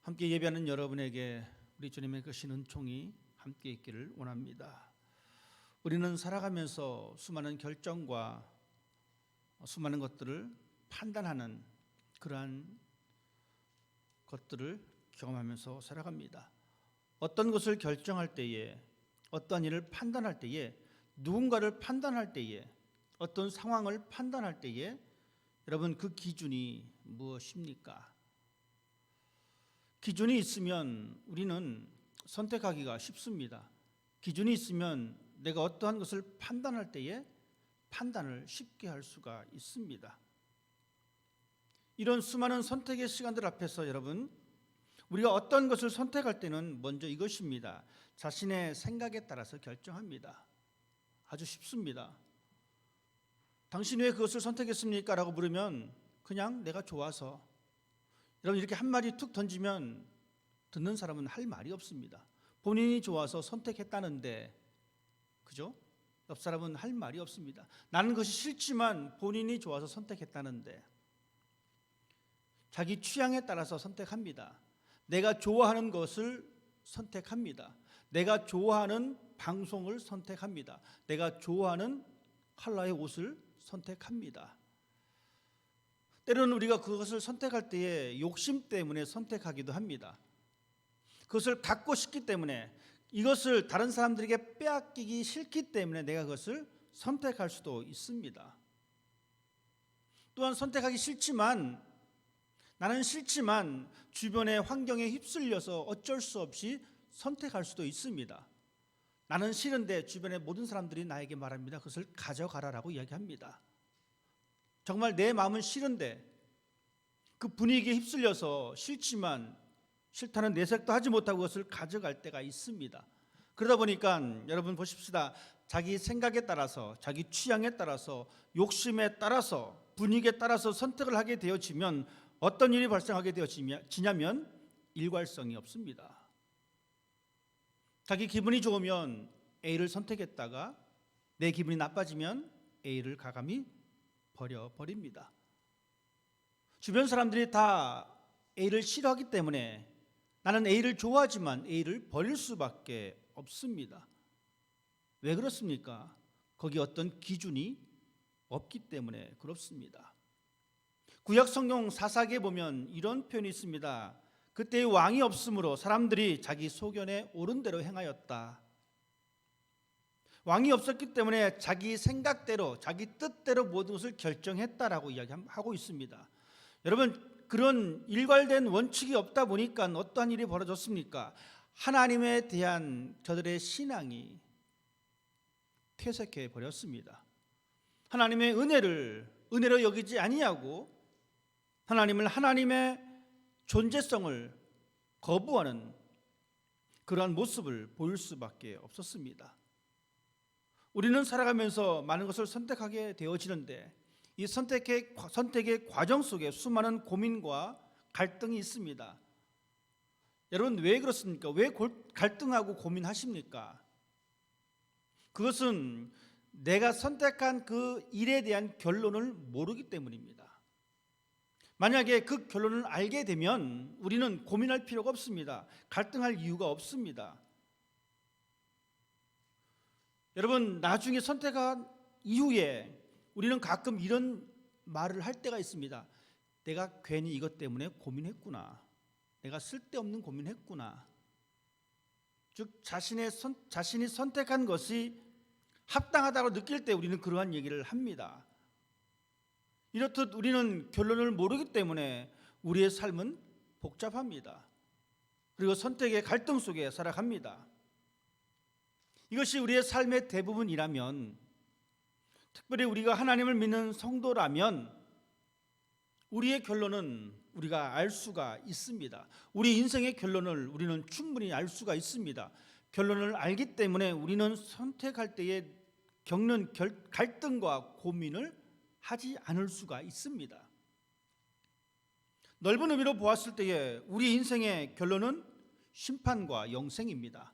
함께 예배하는 여러분에게 우리 주님의 그 신은총이 함께 있기를 원합니다. 우리는 살아가면서 수많은 결정과 수많은 것들을 판단하는 그러한 것들을 경험하면서 살아갑니다. 어떤 것을 결정할 때에, 어떤 일을 판단할 때에, 누군가를 판단할 때에, 어떤 상황을 판단할 때에 여러분 그 기준이 무엇입니까? 기준이 있으면 우리는 선택하기가 쉽습니다. 기준이 있으면 내가 어떠한 것을 판단할 때에 판단을 쉽게 할 수가 있습니다. 이런 수많은 선택의 시간들 앞에서 여러분, 우리가 어떤 것을 선택할 때는 먼저 이것입니다. 자신의 생각에 따라서 결정합니다. 아주 쉽습니다. 당신 왜 그것을 선택했습니까? 라고 물으면 그냥 내가 좋아서. 여러분, 이렇게 한마디 툭 던지면 듣는 사람은 할 말이 없습니다. 본인이 좋아서 선택했다는데, 그죠? 옆 사람은 할 말이 없습니다. 나는 그것이 싫지만 본인이 좋아서 선택했다는데, 자기 취향에 따라서 선택합니다. 내가 좋아하는 것을 선택합니다. 내가 좋아하는 방송을 선택합니다. 내가 좋아하는 컬러의 옷을 선택합니다. 때로는 우리가 그것을 선택할 때에 욕심 때문에 선택하기도 합니다. 그것을 갖고 싶기 때문에, 이것을 다른 사람들에게 빼앗기기 싫기 때문에 내가 그것을 선택할 수도 있습니다. 또한 선택하기 싫지만, 나는 싫지만 주변의 환경에 휩쓸려서 어쩔 수 없이 선택할 수도 있습니다. 나는 싫은데 주변의 모든 사람들이 나에게 말합니다. 그것을 가져가라라고 이야기합니다. 정말 내 마음은 싫은데 그 분위기에 휩쓸려서 싫지만 싫다는 내색도 하지 못하고 그것을 가져갈 때가 있습니다. 그러다 보니까 여러분 보십시다. 자기 생각에 따라서, 자기 취향에 따라서, 욕심에 따라서, 분위기에 따라서 선택을 하게 되어지면 어떤 일이 발생하게 되어지냐면 일괄성이 없습니다. 자기 기분이 좋으면 A를 선택했다가 내 기분이 나빠지면 A를 가감히 버려버립니다. 주변 사람들이 다 A를 싫어하기 때문에 나는 A를 좋아하지만 A를 버릴 수밖에 없습니다. 왜 그렇습니까? 거기 어떤 기준이 없기 때문에 그렇습니다. 구약 성경 사사기에 보면 이런 표현이 있습니다. 그때의 왕이 없으므로 사람들이 자기 소견에 옳은 대로 행하였다. 왕이 없었기 때문에 자기 생각대로, 자기 뜻대로 모든 것을 결정했다라고 이야기하고 있습니다. 여러분, 그런 일괄된 원칙이 없다 보니까 어떠한 일이 벌어졌습니까? 하나님에 대한 저들의 신앙이 퇴색해 버렸습니다. 하나님의 은혜로 여기지 아니하고 하나님을, 하나님의 존재성을 거부하는 그러한 모습을 보일 수밖에 없었습니다. 우리는 살아가면서 많은 것을 선택하게 되어지는데 이 선택의 과정 속에 수많은 고민과 갈등이 있습니다. 여러분, 왜 그렇습니까? 왜 갈등하고 고민하십니까? 그것은 내가 선택한 그 일에 대한 결론을 모르기 때문입니다. 만약에 그 결론을 알게 되면 우리는 고민할 필요가 없습니다. 갈등할 이유가 없습니다. 여러분, 나중에 선택한 이후에 우리는 가끔 이런 말을 할 때가 있습니다. 내가 괜히 이것 때문에 고민했구나. 내가 쓸데없는 고민했구나. 즉 자신이 선택한 것이 합당하다고 느낄 때 우리는 그러한 얘기를 합니다. 이렇듯 우리는 결론을 모르기 때문에 우리의 삶은 복잡합니다. 그리고 선택의 갈등 속에 살아갑니다. 이것이 우리의 삶의 대부분이라면, 특별히 우리가 하나님을 믿는 성도라면 우리의 결론은 우리가 알 수가 있습니다. 우리 인생의 결론을 우리는 충분히 알 수가 있습니다. 결론을 알기 때문에 우리는 선택할 때에 겪는 갈등과 고민을 하지 않을 수가 있습니다. 넓은 의미로 보았을 때에 우리 인생의 결론은 심판과 영생입니다.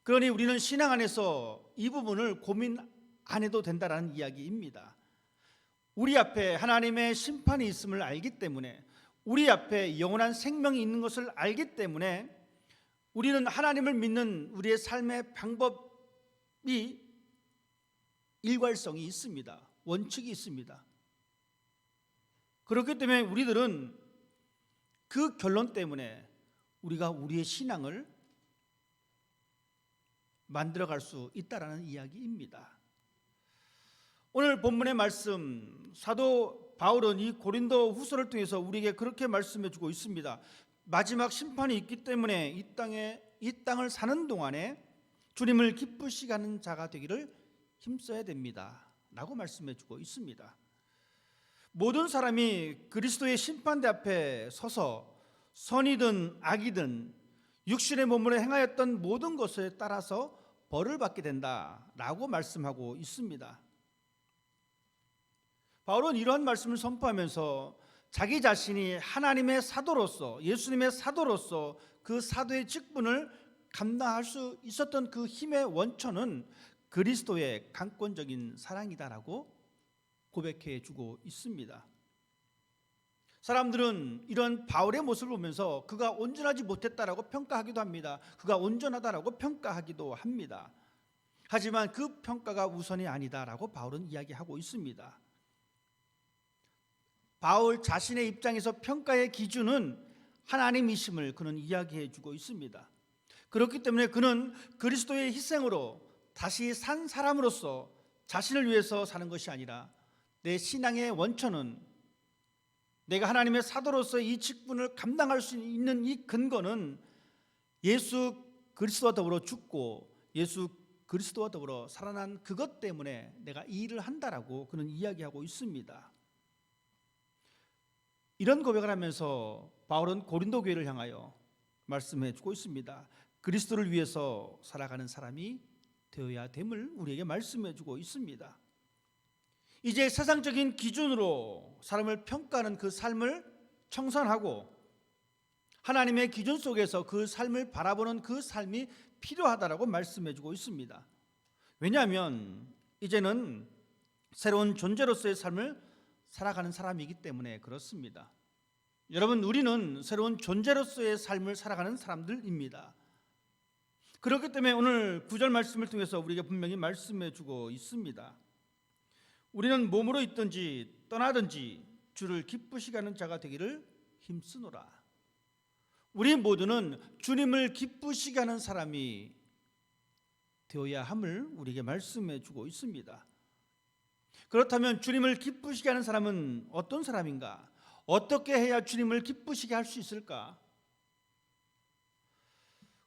그러니 우리는 신앙 안에서 이 부분을 고민 안 해도 된다는 이야기입니다. 우리 앞에 하나님의 심판이 있음을 알기 때문에 우리 앞에 영원한 생명이 있는 것을 알기 때문에 우리는 하나님을 믿는 우리의 삶의 방법이 일관성이 있습니다. 원칙이 있습니다. 그렇기 때문에 우리들은 그 결론 때문에 우리가 우리의 신앙을 만들어갈 수 있다라는 이야기입니다. 오늘 본문의 말씀, 사도 바울은 이 고린도 후서를 통해서 우리에게 그렇게 말씀해 주고 있습니다. 마지막 심판이 있기 때문에 이 땅을 사는 동안에 주님을 기쁘시게 하는 자가 되기를 힘써야 됩니다 라고 말씀해 주고 있습니다. 모든 사람이 그리스도의 심판대 앞에 서서 선이든 악이든 육신의 몸으로 행하였던 모든 것에 따라서 벌을 받게 된다라고 말씀하고 있습니다. 바울은 이러한 말씀을 선포하면서 자기 자신이 하나님의 사도로서, 예수님의 사도로서 그 사도의 직분을 감당할 수 있었던 그 힘의 원천은 그리스도의 강권적인 사랑이다라고 고백해 주고 있습니다. 사람들은 이런 바울의 모습을 보면서 그가 온전하지 못했다라고 평가하기도 합니다. 그가 온전하다라고 평가하기도 합니다. 하지만 그 평가가 우선이 아니다라고 바울은 이야기하고 있습니다. 바울 자신의 입장에서 평가의 기준은 하나님이심을 그는 이야기해 주고 있습니다. 그렇기 때문에 그는 그리스도의 희생으로 다시 산 사람으로서 자신을 위해서 사는 것이 아니라 내 신앙의 원천은, 내가 하나님의 사도로서 이 직분을 감당할 수 있는 이 근거는 예수 그리스도와 더불어 죽고 예수 그리스도와 더불어 살아난 그것 때문에 내가 이 일을 한다라고 그는 이야기하고 있습니다. 이런 고백을 하면서 바울은 고린도 교회를 향하여 말씀해 주고 있습니다. 그리스도를 위해서 살아가는 사람이 되어야 됨을 우리에게 말씀해 주고 있습니다. 이제 세상적인 기준으로 사람을 평가하는 그 삶을 청산하고 하나님의 기준 속에서 그 삶을 바라보는 그 삶이 필요하다라고 말씀해 주고 있습니다. 왜냐하면 이제는 새로운 존재로서의 삶을 살아가는 사람이기 때문에 그렇습니다. 여러분, 우리는 새로운 존재로서의 삶을 살아가는 사람들입니다. 그렇기 때문에 오늘 9절 말씀을 통해서 우리에게 분명히 말씀해 주고 있습니다. 우리는 몸으로 있든지 떠나든지 주를 기쁘시게 하는 자가 되기를 힘쓰노라. 우리 모두는 주님을 기쁘시게 하는 사람이 되어야 함을 우리에게 말씀해 주고 있습니다. 그렇다면 주님을 기쁘시게 하는 사람은 어떤 사람인가? 어떻게 해야 주님을 기쁘시게 할 수 있을까?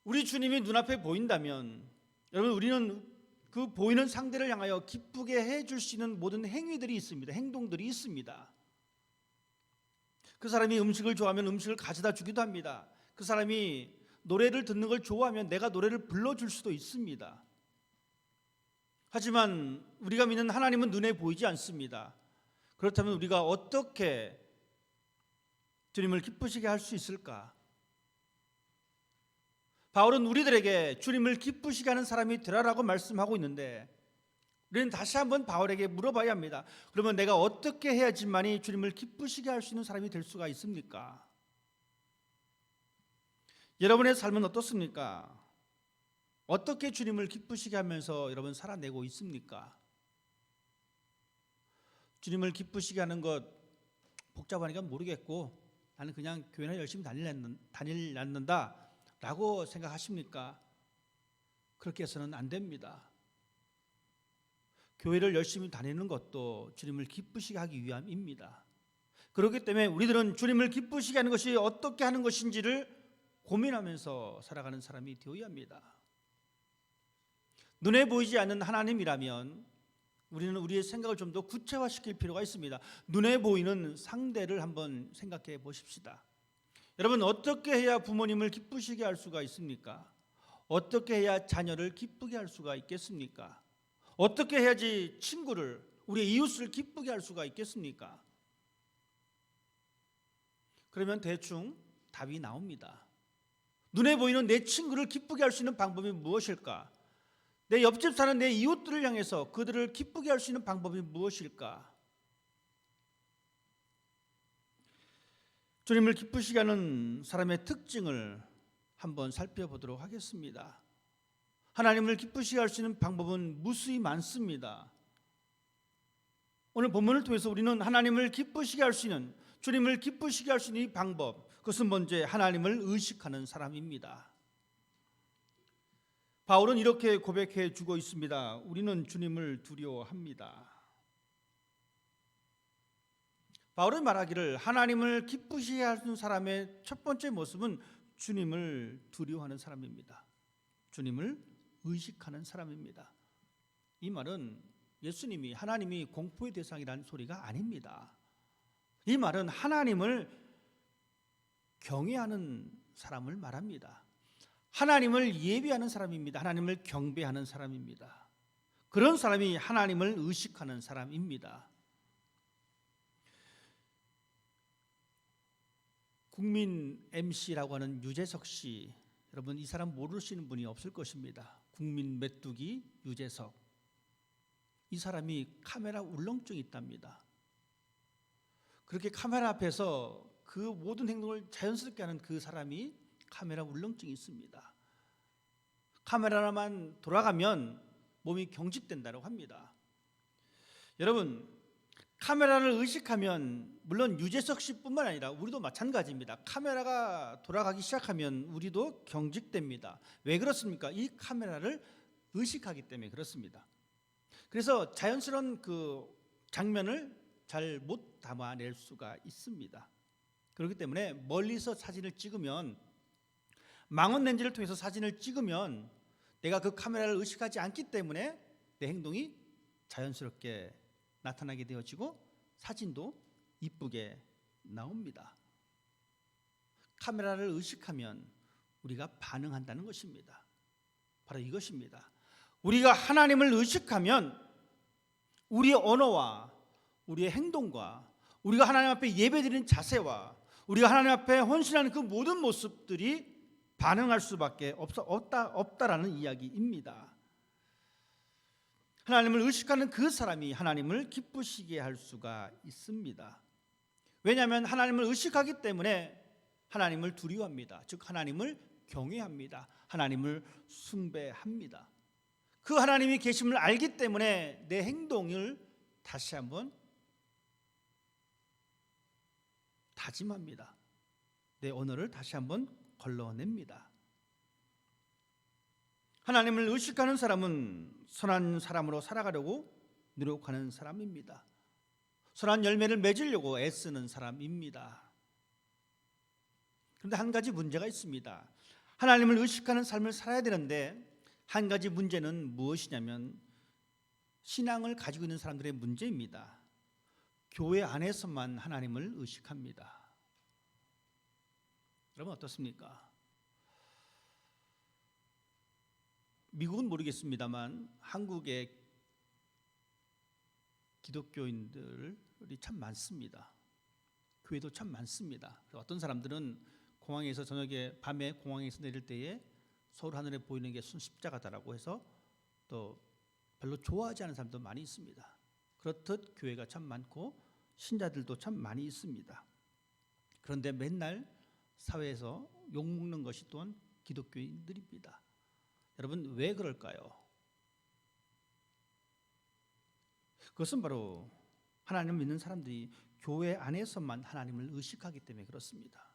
우리 주님이 눈앞에 보인다면 여러분, 우리는 그 보이는 상대를 향하여 기쁘게 해줄 수 있는 모든 행위들이 있습니다. 행동들이 있습니다. 그 사람이 음식을 좋아하면 음식을 가져다 주기도 합니다. 그 사람이 노래를 듣는 걸 좋아하면 내가 노래를 불러줄 수도 있습니다. 하지만 우리가 믿는 하나님은 눈에 보이지 않습니다. 그렇다면 우리가 어떻게 주님을 기쁘시게 할 수 있을까? 바울은 우리들에게 주님을 기쁘시게 하는 사람이 되라라고 말씀하고 있는데 우리는 다시 한번 바울에게 물어봐야 합니다. 그러면 내가 어떻게 해야지만이 주님을 기쁘시게 할 수 있는 사람이 될 수가 있습니까? 여러분의 삶은 어떻습니까? 어떻게 주님을 기쁘시게 하면서 여러분 살아내고 있습니까? 주님을 기쁘시게 하는 것 복잡하니까 모르겠고 나는 그냥 교회나 열심히 다니려는다 라고 생각하십니까? 그렇게 해서는 안 됩니다. 교회를 열심히 다니는 것도 주님을 기쁘시게 하기 위함입니다. 그렇기 때문에 우리들은 주님을 기쁘시게 하는 것이 어떻게 하는 것인지를 고민하면서 살아가는 사람이 되어야 합니다. 눈에 보이지 않는 하나님이라면 우리는 우리의 생각을 좀 더 구체화시킬 필요가 있습니다. 눈에 보이는 상대를 한번 생각해 보십시다. 여러분, 어떻게 해야 부모님을 기쁘시게 할 수가 있습니까? 어떻게 해야 자녀를 기쁘게 할 수가 있겠습니까? 어떻게 해야지 친구를, 우리의 이웃을 기쁘게 할 수가 있겠습니까? 그러면 대충 답이 나옵니다. 눈에 보이는 내 친구를 기쁘게 할 수 있는 방법이 무엇일까? 내 옆집 사는 내 이웃들을 향해서 그들을 기쁘게 할 수 있는 방법이 무엇일까? 주님을 기쁘시게 하는 사람의 특징을 한번 살펴보도록 하겠습니다. 하나님을 기쁘시게 할 수 있는 방법은 무수히 많습니다. 오늘 본문을 통해서 우리는 하나님을 기쁘시게 할 수 있는, 주님을 기쁘시게 할 수 있는 이 방법, 그것은 먼저 하나님을 의식하는 사람입니다. 바울은 이렇게 고백해 주고 있습니다. 우리는 주님을 두려워합니다. 바울은 말하기를 하나님을 기쁘시게 하는 사람의 첫 번째 모습은 주님을 두려워하는 사람입니다. 주님을 의식하는 사람입니다. 이 말은 예수님이, 하나님이 공포의 대상이라는 소리가 아닙니다. 이 말은 하나님을 경외하는 사람을 말합니다. 하나님을 예비하는 사람입니다. 하나님을 경배하는 사람입니다. 그런 사람이 하나님을 의식하는 사람입니다. 국민 MC라고 하는 유재석 씨, 여러분 이 사람 모르시는 분이 없을 것입니다. 국민 메뚜기 유재석. 이 사람이 카메라 울렁증이 있답니다. 그렇게 카메라 앞에서 그 모든 행동을 자연스럽게 하는 그 사람이 카메라 울렁증이 있습니다. 카메라만 돌아가면 몸이 경직된다고 합니다. 여러분, 카메라를 의식하면 물론 유재석 씨뿐만 아니라 우리도 마찬가지입니다. 카메라가 돌아가기 시작하면 우리도 경직됩니다. 왜 그렇습니까? 이 카메라를 의식하기 때문에 그렇습니다. 그래서 자연스러운 그 장면을 잘 못 담아낼 수가 있습니다. 그렇기 때문에 멀리서 사진을 찍으면, 망원 렌즈를 통해서 사진을 찍으면 내가 그 카메라를 의식하지 않기 때문에 내 행동이 자연스럽게 나타나게 되어지고 사진도 이쁘게 나옵니다. 카메라를 의식하면 우리가 반응한다는 것입니다. 바로 이것입니다. 우리가 하나님을 의식하면 우리의 언어와 우리의 행동과 우리가 하나님 앞에 예배드리는 자세와 우리가 하나님 앞에 헌신하는 그 모든 모습들이 반응할 수밖에 없다라는 이야기입니다. 하나님을 의식하는 그 사람이 하나님을 기쁘시게 할 수가 있습니다. 왜냐하면 하나님을 의식하기 때문에 하나님을 두려워합니다. 즉 하나님을 경외합니다. 하나님을 숭배합니다. 그 하나님이 계심을 알기 때문에 내 행동을 다시 한번 다짐합니다. 내 언어를 다시 한번 걸러냅니다. 하나님을 의식하는 사람은 선한 사람으로 살아가려고 노력하는 사람입니다. 선한 열매를 맺으려고 애쓰는 사람입니다. 그런데 한 가지 문제가 있습니다. 하나님을 의식하는 삶을 살아야 되는데 한 가지 문제는 무엇이냐면 신앙을 가지고 있는 사람들의 문제입니다. 교회 안에서만 하나님을 의식합니다. 여러분 어떻습니까? 미국은 모르겠습니다만 한국의 기독교인들이 참 많습니다. 교회도 참 많습니다. 어떤 사람들은 공항에서 저녁에 밤에 공항에서 내릴 때에 서울 하늘에 보이는 게 십자가다라고 해서 또 별로 좋아하지 않는 사람도 많이 있습니다. 그렇듯 교회가 참 많고 신자들도 참 많이 있습니다. 그런데 맨날 사회에서 욕먹는 것이 또한 기독교인들입니다. 여러분 왜 그럴까요? 그것은 바로 하나님을 믿는 사람들이 교회 안에서만 하나님을 의식하기 때문에 그렇습니다.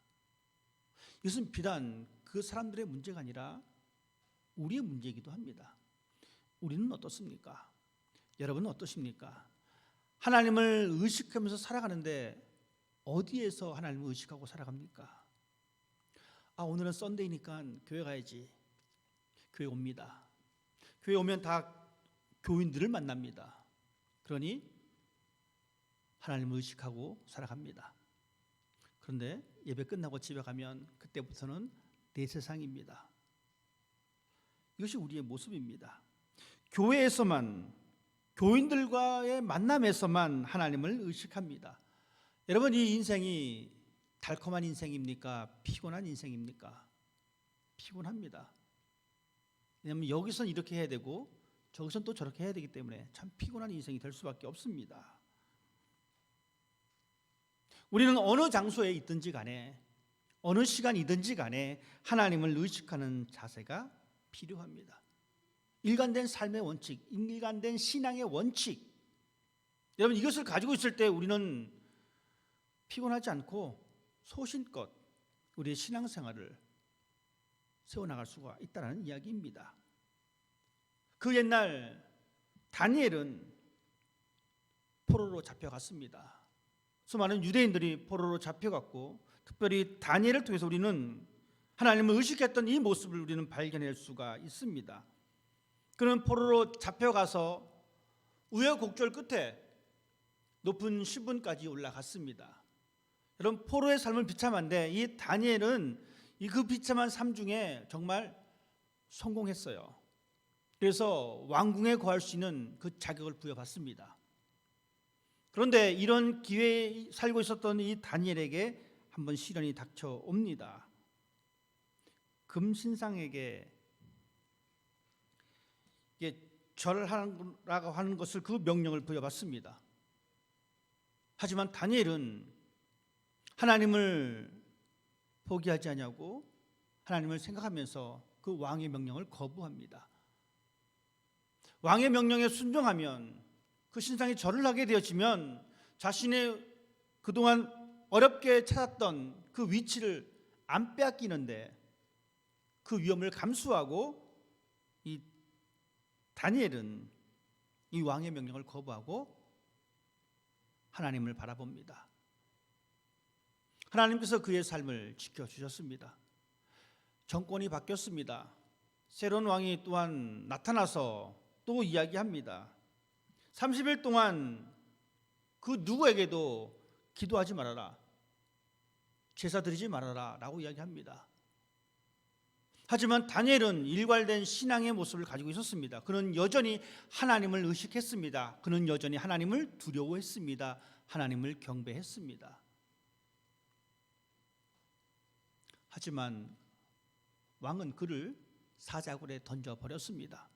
이것은 비단 그 사람들의 문제가 아니라 우리의 문제이기도 합니다. 우리는 어떻습니까? 여러분은 어떠십니까? 하나님을 의식하면서 살아가는데 어디에서 하나님을 의식하고 살아갑니까? 오늘은 썬데이니까 교회 가야지. 교회 옵니다. 교회 오면 다 교인들을 만납니다. 그러니 하나님을 의식하고 살아갑니다. 그런데 예배 끝나고 집에 가면 그때부터는 내 세상입니다. 이것이 우리의 모습입니다. 교회에서만, 교인들과의 만남에서만 하나님을 의식합니다. 여러분 이 인생이 달콤한 인생입니까? 피곤한 인생입니까? 피곤합니다. 왜냐하면 여기선 이렇게 해야 되고 저기선 또 저렇게 해야 되기 때문에 참 피곤한 인생이 될 수밖에 없습니다. 우리는 어느 장소에 있든지 간에 어느 시간이든지 간에 하나님을 의식하는 자세가 필요합니다. 일관된 삶의 원칙, 일관된 신앙의 원칙. 여러분, 이것을 가지고 있을 때 우리는 피곤하지 않고 소신껏 우리의 신앙생활을 세워나갈 수가 있다는 이야기입니다. 그 옛날 다니엘은 포로로 잡혀갔습니다. 수많은 유대인들이 포로로 잡혀갔고, 특별히 다니엘을 통해서 우리는 하나님을 의식했던 이 모습을 우리는 발견할 수가 있습니다. 그는 포로로 잡혀가서 우여곡절 끝에 높은 신분까지 올라갔습니다. 여러분, 포로의 삶은 비참한데 이 다니엘은 그 비참한 삶 중에 정말 성공했어요. 그래서 왕궁에 거할 수 있는 그 자격을 부여받습니다. 그런데 이런 기회에 살고 있었던 이 다니엘에게 한번 시련이 닥쳐옵니다. 금신상에게 절하라고 하는 것을 그 명령을 부여받습니다. 하지만 다니엘은 하나님을 포기하지 않냐고 하나님을 생각하면서 그 왕의 명령을 거부합니다. 왕의 명령에 순종하면 그 신상에 절을 하게 되어지면 자신의 그동안 어렵게 찾았던 그 위치를 안 빼앗기는데 그 위험을 감수하고 이 다니엘은 이 왕의 명령을 거부하고 하나님을 바라봅니다. 하나님께서 그의 삶을 지켜주셨습니다. 정권이 바뀌었습니다. 새로운 왕이 또한 나타나서 또 이야기합니다. 30일 동안 그 누구에게도 기도하지 말아라, 제사 드리지 말아라 라고 이야기합니다. 하지만 다니엘은 일관된 신앙의 모습을 가지고 있었습니다. 그는 여전히 하나님을 의식했습니다. 그는 여전히 하나님을 두려워했습니다. 하나님을 경배했습니다. 하지만 왕은 그를 사자굴에 던져버렸습니다.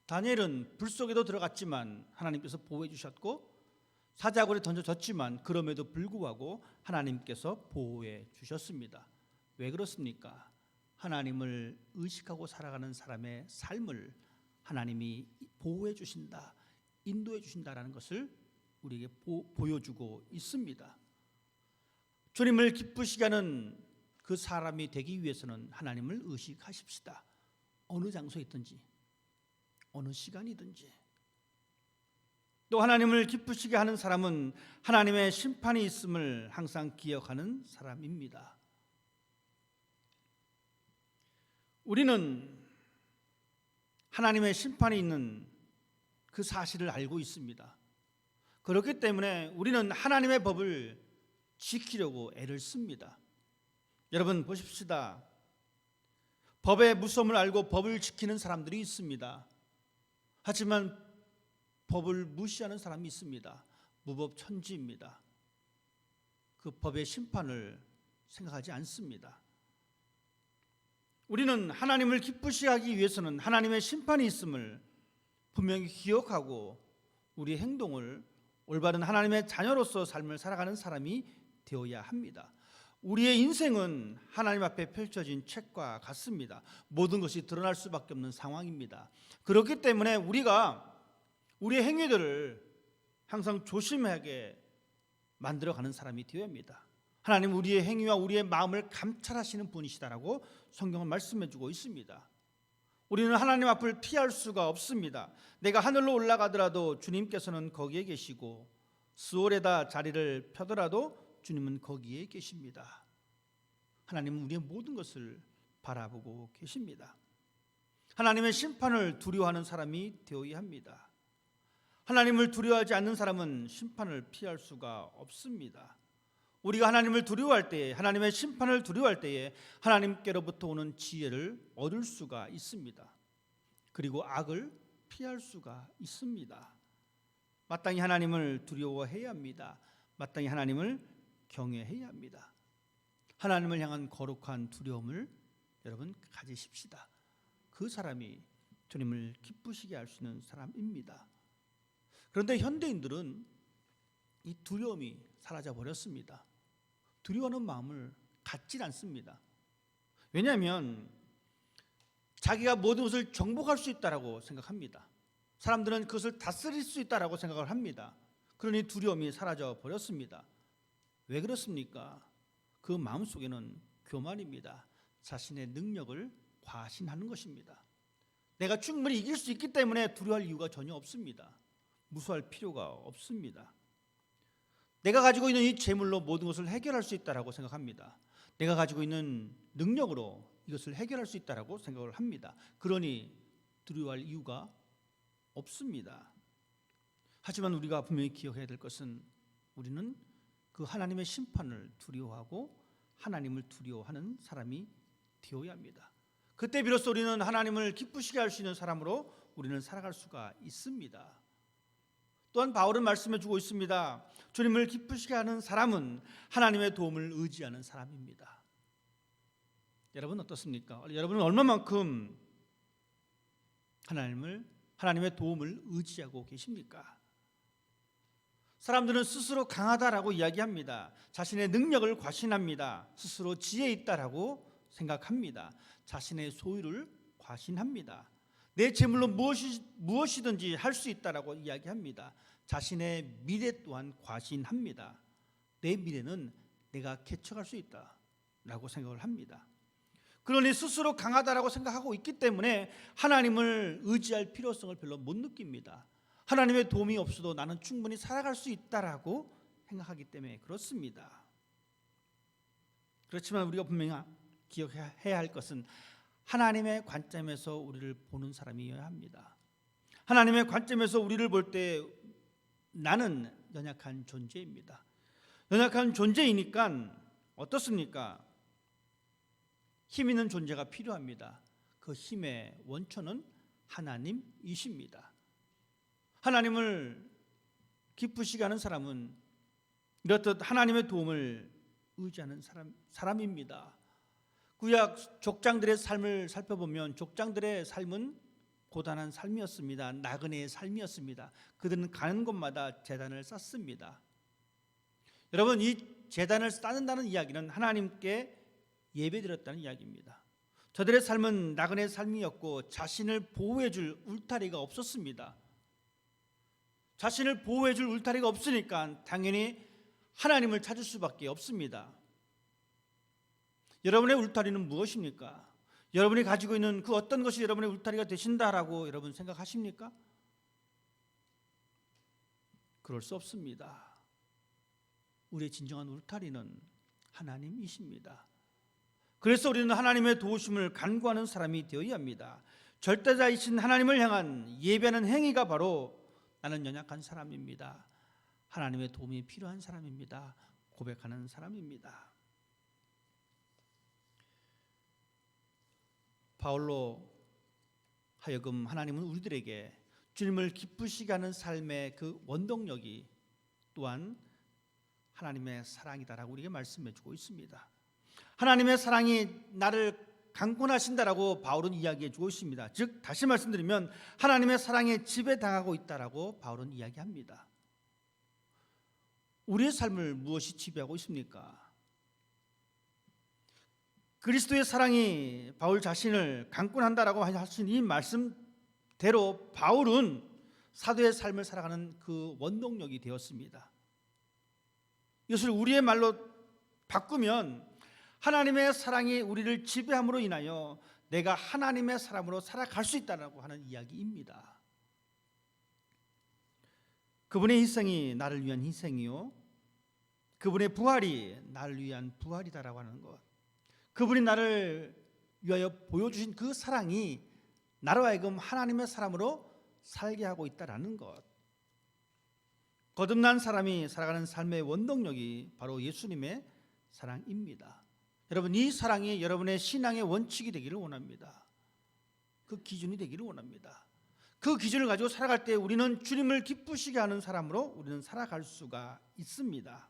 다니엘은 불 속에도 들어갔지만 하나님께서 보호해 주셨고, 사자굴에 던져졌지만 그럼에도 불구하고 하나님께서 보호해 주셨습니다. 왜 그렇습니까? 하나님을 의식하고 살아가는 사람의 삶을 하나님이 보호해 주신다, 인도해 주신다라는 것을 우리에게 보여주고 있습니다. 주님을 기쁘시게 하는 그 사람이 되기 위해서는 하나님을 의식하십시다. 어느 장소에 있든지 어느 시간이든지. 또 하나님을 기쁘시게 하는 사람은 하나님의 심판이 있음을 항상 기억하는 사람입니다. 우리는 하나님의 심판이 있는 그 사실을 알고 있습니다. 그렇기 때문에 우리는 하나님의 법을 지키려고 애를 씁니다. 여러분 보십시다. 법의 무서움을 알고 법을 지키는 사람들이 있습니다. 하지만 법을 무시하는 사람이 있습니다. 무법천지입니다. 그 법의 심판을 생각하지 않습니다. 우리는 하나님을 기쁘시게 하기 위해서는 하나님의 심판이 있음을 분명히 기억하고 우리의 행동을 올바른 하나님의 자녀로서 삶을 살아가는 사람이 되어야 합니다. 우리의 인생은 하나님 앞에 펼쳐진 책과 같습니다. 모든 것이 드러날 수밖에 없는 상황입니다. 그렇기 때문에 우리가 우리의 행위들을 항상 조심하게 만들어가는 사람이 되어야 합니다. 하나님 우리의 행위와 우리의 마음을 감찰하시는 분이시다라고 성경은 말씀해주고 있습니다. 우리는 하나님 앞을 피할 수가 없습니다. 내가 하늘로 올라가더라도 주님께서는 거기에 계시고 스올에다 자리를 펴더라도 주님은 거기에 계십니다. 하나님은 우리의 모든 것을 바라보고 계십니다. 하나님의 심판을 두려워하는 사람이 되어야 합니다. 하나님을 두려워하지 않는 사람은 심판을 피할 수가 없습니다. 우리가 하나님을 두려워할 때에, 하나님의 심판을 두려워할 때에 하나님께로부터 오는 지혜를 얻을 수가 있습니다. 그리고 악을 피할 수가 있습니다. 마땅히 하나님을 두려워해야 합니다. 마땅히 하나님을 경외해야 합니다. 하나님을 향한 거룩한 두려움을 여러분 가지십시다. 그 사람이 주님을 기쁘시게 할 수 있는 사람입니다. 그런데 현대인들은 이 두려움이 사라져 버렸습니다. 두려워하는 마음을 갖질 않습니다. 왜냐하면 자기가 모든 것을 정복할 수 있다라고 생각합니다. 사람들은 그것을 다스릴 수 있다라고 생각을 합니다. 그러니 두려움이 사라져 버렸습니다. 왜 그렇습니까? 그 마음속에는 교만입니다. 자신의 능력을 과신하는 것입니다. 내가 충분히 이길 수 있기 때문에 두려워할 이유가 전혀 없습니다. 무서워할 필요가 없습니다. 내가 가지고 있는 이 재물로 모든 것을 해결할 수 있다라고 생각합니다. 내가 가지고 있는 능력으로 이것을 해결할 수 있다라고 생각을 합니다. 그러니 두려워할 이유가 없습니다. 하지만 우리가 분명히 기억해야 될 것은 우리는 그 하나님의 심판을 두려워하고 하나님을 두려워하는 사람이 되어야 합니다. 그때 비로소 우리는 하나님을 기쁘시게 할 수 있는 사람으로 우리는 살아갈 수가 있습니다. 또한 바울은 말씀해 주고 있습니다. 주님을 기쁘시게 하는 사람은 하나님의 도움을 의지하는 사람입니다. 여러분 어떻습니까? 여러분은 얼마만큼 하나님의 도움을 의지하고 계십니까? 사람들은 스스로 강하다라고 이야기합니다. 자신의 능력을 과신합니다. 스스로 지혜 있다라고 생각합니다. 자신의 소유를 과신합니다. 내 재물로 무엇이든지 할 수 있다라고 이야기합니다. 자신의 미래 또한 과신합니다. 내 미래는 내가 개척할 수 있다라고 생각을 합니다. 그러니 스스로 강하다라고 생각하고 있기 때문에 하나님을 의지할 필요성을 별로 못 느낍니다. 하나님의 도움이 없어도 나는 충분히 살아갈 수 있다라고 생각하기 때문에 그렇습니다. 그렇지만 우리가 분명히 기억해야 할 것은 하나님의 관점에서 우리를 보는 사람이어야 합니다. 하나님의 관점에서 우리를 볼 때 나는 연약한 존재입니다. 연약한 존재이니까 어떻습니까? 힘 있는 존재가 필요합니다. 그 힘의 원천은 하나님이십니다. 하나님을 기쁘시게 하는 사람은 이렇듯 하나님의 도움을 의지하는 사람입니다. 구약 족장들의 삶을 살펴보면 족장들의 삶은 고단한 삶이었습니다. 나그네의 삶이었습니다. 그들은 가는 곳마다 제단을 쌓습니다. 여러분, 이 제단을 쌓는다는 이야기는 하나님께 예배드렸다는 이야기입니다. 저들의 삶은 나그네의 삶이었고 자신을 보호해줄 울타리가 없었습니다. 자신을 보호해줄 울타리가 없으니까 당연히 하나님을 찾을 수밖에 없습니다. 여러분의 울타리는 무엇입니까? 여러분이 가지고 있는 그 어떤 것이 여러분의 울타리가 되신다라고 여러분 생각하십니까? 그럴 수 없습니다. 우리의 진정한 울타리는 하나님이십니다. 그래서 우리는 하나님의 도우심을 간구하는 사람이 되어야 합니다. 절대자이신 하나님을 향한 예배하는 행위가 바로 나는 연약한 사람입니다. 하나님의 도움이 필요한 사람입니다. 고백하는 사람입니다. 바울로 하여금 하나님은 우리들에게 주님을 기쁘시게 하는 삶의 그 원동력이 또한 하나님의 사랑이다라고 우리에게 말씀해 주고 있습니다. 하나님의 사랑이 나를 강권하신다라고 바울은 이야기해 주고 있습니다. 즉 다시 말씀드리면 하나님의 사랑에 지배당하고 있다라고 바울은 이야기합니다. 우리의 삶을 무엇이 지배하고 있습니까? 그리스도의 사랑이 바울 자신을 강권한다라고 하신 이 말씀대로 바울은 사도의 삶을 살아가는 그 원동력이 되었습니다. 이것을 우리의 말로 바꾸면 하나님의 사랑이 우리를 지배함으로 인하여 내가 하나님의 사람으로 살아갈 수 있다고 하는 이야기입니다. 그분의 희생이 나를 위한 희생이요 그분의 부활이 나를 위한 부활이다라고 하는 것, 그분이 나를 위하여 보여주신 그 사랑이 나로 하여금 하나님의 사람으로 살게 하고 있다라는 것, 거듭난 사람이 살아가는 삶의 원동력이 바로 예수님의 사랑입니다. 여러분, 이 사랑이 여러분의 신앙의 원칙이 되기를 원합니다. 그 기준이 되기를 원합니다. 그 기준을 가지고 살아갈 때 우리는 주님을 기쁘시게 하는 사람으로 우리는 살아갈 수가 있습니다.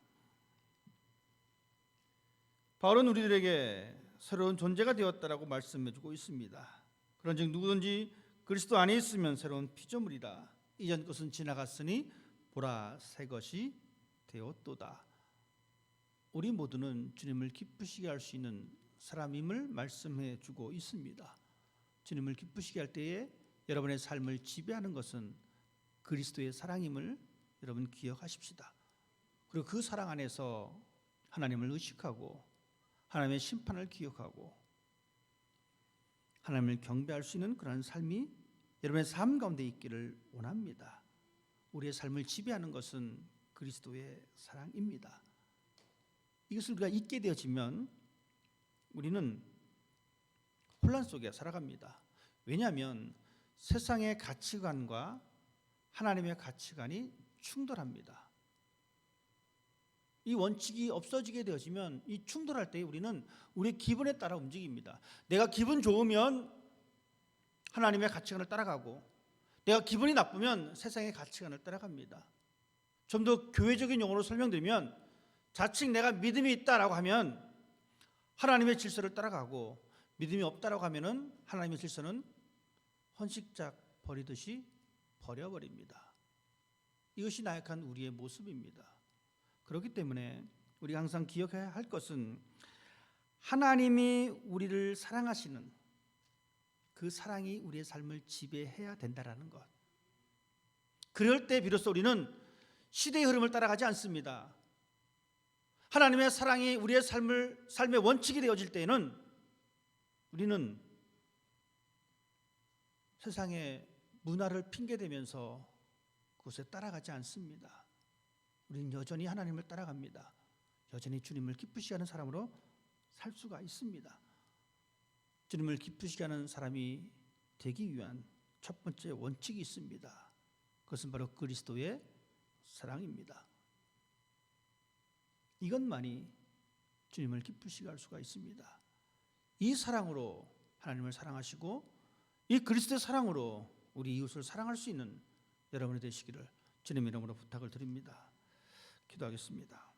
바울은 우리들에게 새로운 존재가 되었다라고 말씀해주고 있습니다. 그런즉 누구든지 그리스도 안에 있으면 새로운 피조물이라. 이전 것은 지나갔으니 보라 새 것이 되었도다. 우리 모두는 주님을 기쁘시게 할 수 있는 사람임을 말씀해 주고 있습니다. 주님을 기쁘시게 할 때에 여러분의 삶을 지배하는 것은 그리스도의 사랑임을 여러분 기억하십시다. 그리고 그 사랑 안에서 하나님을 의식하고 하나님의 심판을 기억하고 하나님을 경배할 수 있는 그런 삶이 여러분의 삶 가운데 있기를 원합니다. 우리의 삶을 지배하는 것은 그리스도의 사랑입니다. 이것을 우리가 잊게 되어지면 우리는 혼란 속에 살아갑니다. 왜냐하면 세상의 가치관과 하나님의 가치관이 충돌합니다. 이 원칙이 없어지게 되어지면 이 충돌할 때 우리는 우리의 기분에 따라 움직입니다. 내가 기분 좋으면 하나님의 가치관을 따라가고 내가 기분이 나쁘면 세상의 가치관을 따라갑니다. 좀 더 교회적인 용어로 설명드리면 자칫 내가 믿음이 있다라고 하면 하나님의 질서를 따라가고 믿음이 없다라고 하면은 하나님의 질서는 헌식작 버리듯이 버려버립니다. 이것이 나약한 우리의 모습입니다. 그렇기 때문에 우리가 항상 기억해야 할 것은 하나님이 우리를 사랑하시는 그 사랑이 우리의 삶을 지배해야 된다라는 것. 그럴 때 비로소 우리는 시대의 흐름을 따라가지 않습니다. 하나님의 사랑이 우리의 삶의 원칙이 되어질 때에는 우리는 세상의 문화를 핑계대면서 그것에 따라가지 않습니다. 우리는 여전히 하나님을 따라갑니다. 여전히 주님을 기쁘시게 하는 사람으로 살 수가 있습니다. 주님을 기쁘시게 하는 사람이 되기 위한 첫 번째 원칙이 있습니다. 그것은 바로 그리스도의 사랑입니다. 이것만이 주님을 기쁘시게 할 수가 있습니다. 이 사랑으로 하나님을 사랑하시고 이 그리스도의 사랑으로 우리 이웃을 사랑할 수 있는 여러분이 되시기를 주님 이름으로 부탁을 드립니다. 기도하겠습니다.